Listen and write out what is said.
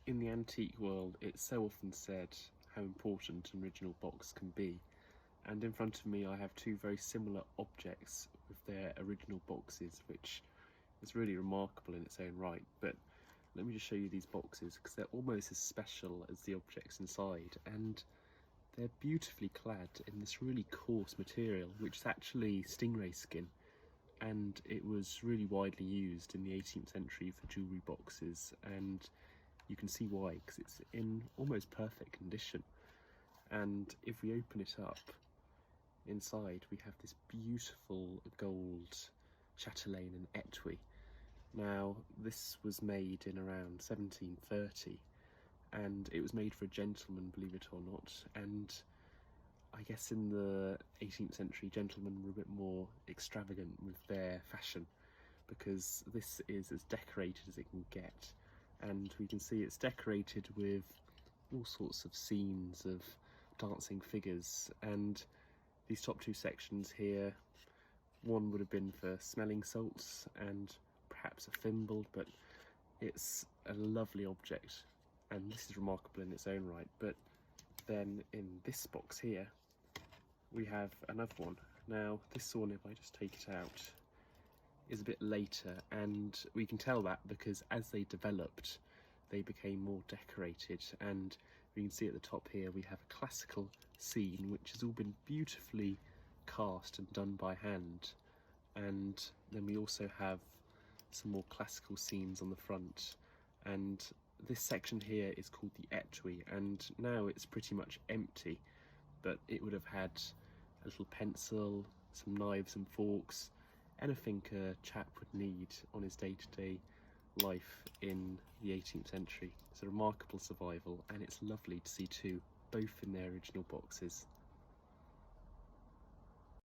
In the antique world, it's so often said how important an original box can be, and in front of me I have two very similar objects with their original boxes, which is really remarkable in its own right. But let me just show you these boxes, because they're almost as special as the objects inside, and they're beautifully clad in this really coarse material, which is actually stingray skin, and it was really widely used in the 18th century for jewellery boxes, and you can see why, because it's in almost perfect condition. And if we open it up, inside we have this beautiful gold chatelaine and etui. Now, this was made in around 1730, and it was made for a gentleman, believe it or not. And I guess in the 18th century, gentlemen were a bit more extravagant with their fashion, because this is as decorated as it can get. And we can see it's decorated with all sorts of scenes of dancing figures. And these top two sections here, one would have been for smelling salts and perhaps a thimble, but it's a lovely object, and this is remarkable in its own right. But then in this box here, we have another one. Now, this one, if I just take it out, is a bit later, and we can tell that because as they developed, they became more decorated. And we can see at the top here we have a classical scene which has all been beautifully cast and done by hand, and then we also have some more classical scenes on the front. And this section here is called the etui, and now it's pretty much empty, but it would have had a little pencil, some knives and forks, anything a chap would need on his day-to-day life in the 18th century. It's a remarkable survival, and it's lovely to see two, both in their original boxes.